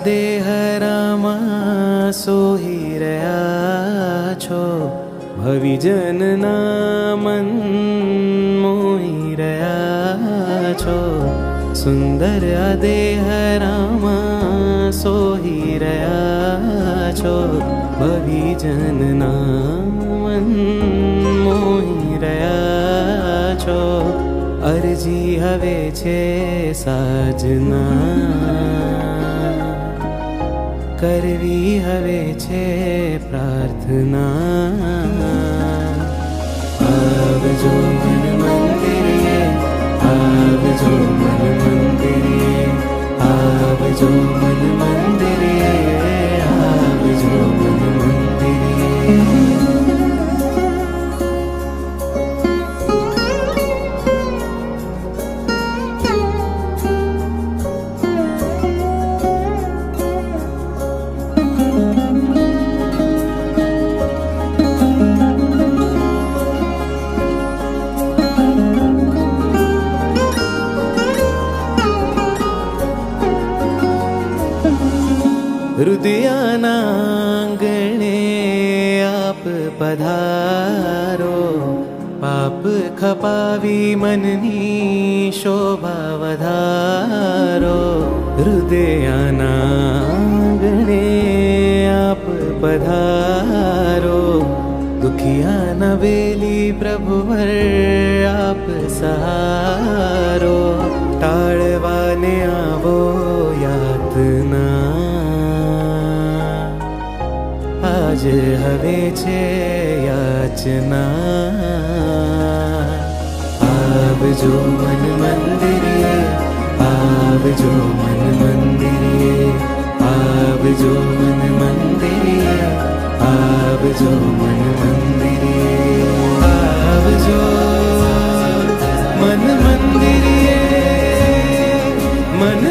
દેહરામાં સોહી રહ્યા છો, ભવિજનના મન મોહી રહ્યા છો. સુંદર દેહરામાં સોહી રહ્યા છો, ભવિજનના મન મોહી રહ્યા છો. અરજી હવે છે સાજના, કરવી હવે છે પ્રાર્થના. આવજો મન મંદિરે, આવજો મન મંદિરે, આવજો મન મંદિરે, આવજો મન મંદિરે. હૃદયના આંગણે આપ પધારો, પાપ ખપાવી મનની શોભા વધારો. હૃદયના આંગણે આપ પધારો, દુખિયાના વેલી પ્રભુવર આપ સહારો. ટાળવાને આવો યાતના, આજ હવે છે યાચના. આવજો મન મંદિરે, આવજો મન મંદિરે, આવજો મન મંદિરે, આવજો મન મંદિરે. આવજો મન મંદિરે, મન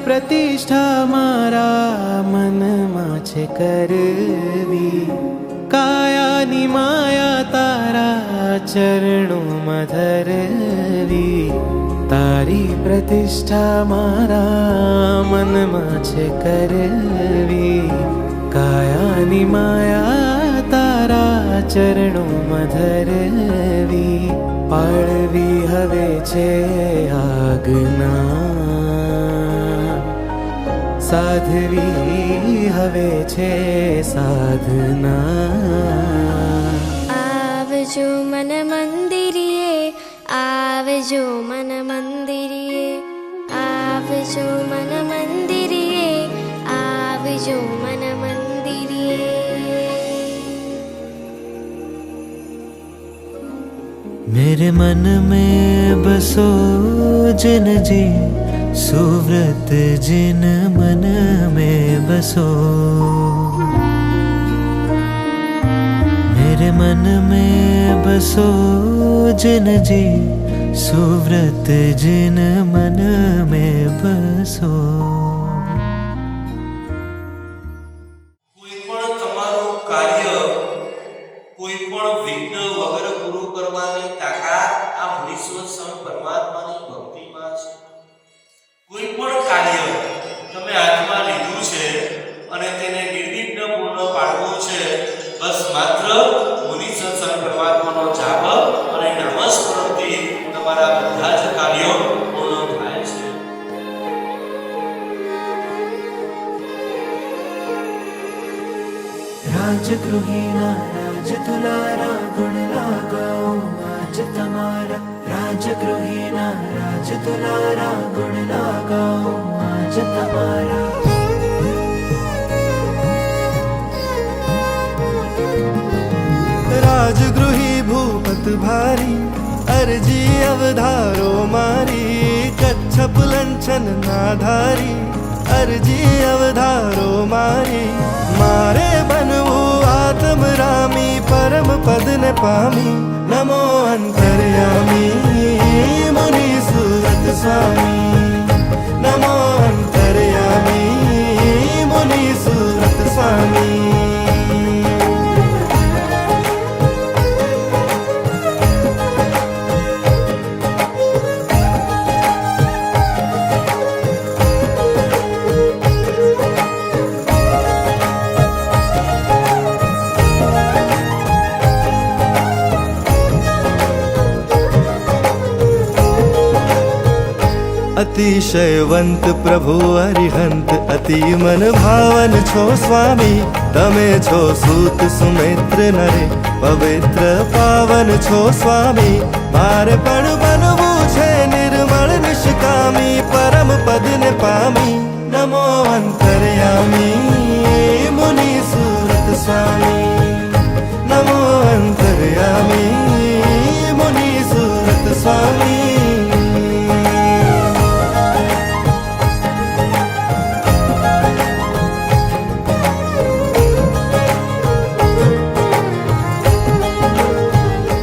પ્રતિષ્ઠા મારા મનમાં છે કરવી, કાયાની માયા તારા ચરણોમાં ધરવી. તારી પ્રતિષ્ઠા મારા મનમાં છે કરવી, કાયાની માયા તારા ચરણોમાં ધરવી. પાળવી હવે છે આજ્ઞા, સાધવી હવે છે સાધના. આવજો મન મંદિરે, આવજો મન મંદિરે, આવજો મન મંદિરે, આવજો મન મંદિરે. मेरे मन में बसो जिन जी, सुव्रत जिन मन में बसो. मेरे मन में बसो जिन जी, सुव्रत जिन मन में बसो. કોઈ પણ તમારું કાર્ય કોઈ પણ વિઘ્ન વગર પૂરું કરવાની તાકાત આ મુનીશ્વર સ્વામી પરમાત્માની ભક્તિમાં છે. કોઈ પણ કાર્ય તમે હાથમાં લીધું છે અને તેને નિર્વિઘ્ન પૂર્ણ પાડવું છે, બસ માત્ર મુનીશ્વર સ્વામી પરમાત્માનો જાપ અને નામસ્મરણથી તમારા બધા જ કાર્યો પૂર્ણ થાય છે. રાજગૃહિના રાજ તુલારા ગુણ લાગાઓ આજ તમારા. રાજગૃહિના રાજ તુલારા ગુણ લાગાઓ આજ તમારા. રાજગૃહી ભૂપત ભારી, અરજી અવધારો મારી. કચ્છપ લંછન નાધારી, અરજી અવધારો મારી. મારે બનવું આત્મરામી, પરમ પદ ને પામી. નમો અંતર્યામી. मुनि सूरत स्वामी नमो अंतर्यामी मुनि सूरत स्वामी अतिशयवंत प्रभु अरिहंत अति मन भावन छो स्वामी तमे छो सूत सुमित्र नरे पवित्र पावन छो स्वामी मारे पण बनवू छे निर्मल निष्कामी परम पद ने पामी नमो अंतर्यामी मुनि सूरत स्वामी नमो अंतर्यामी मुनि सूरत स्वामी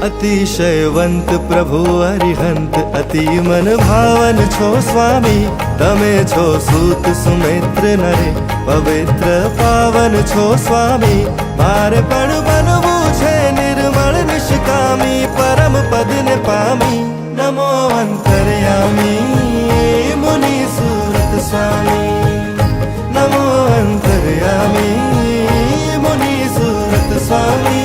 अतिशयवंत प्रभु अरिहंत अति मन भावन छो स्वामी तमे छो सूत सुमित्र नरे पवित्र पावन छो स्वामी मारे पण बनवू छे निर्मल निष्कामी परम पद ने पामी नमो अंतर्यामी मुनि सूरत स्वामी नमो अंतर्यामी मुनि सूरत स्वामी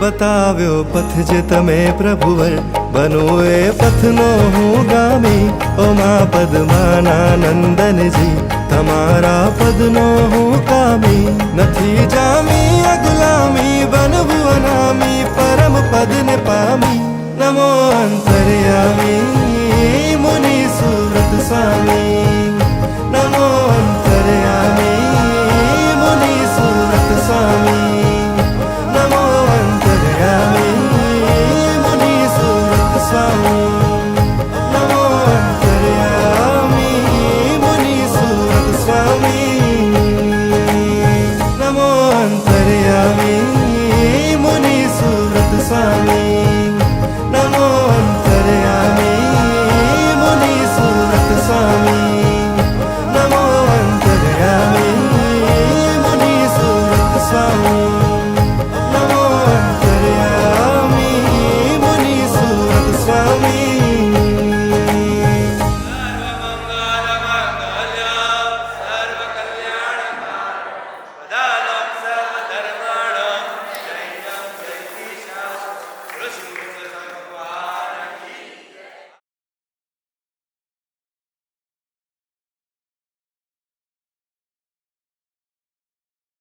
बताव्यो पथ जे तमे प्रभुवर बनो ए पथनो हूँ गामी ओ मां पद्मानंदन जी तमारा पदनो हूँ कामी नथी जामी अगुलामी बनवू अनामी परम पद ने पामी नमो अंतर्यामी मुनि सूरत स्वामी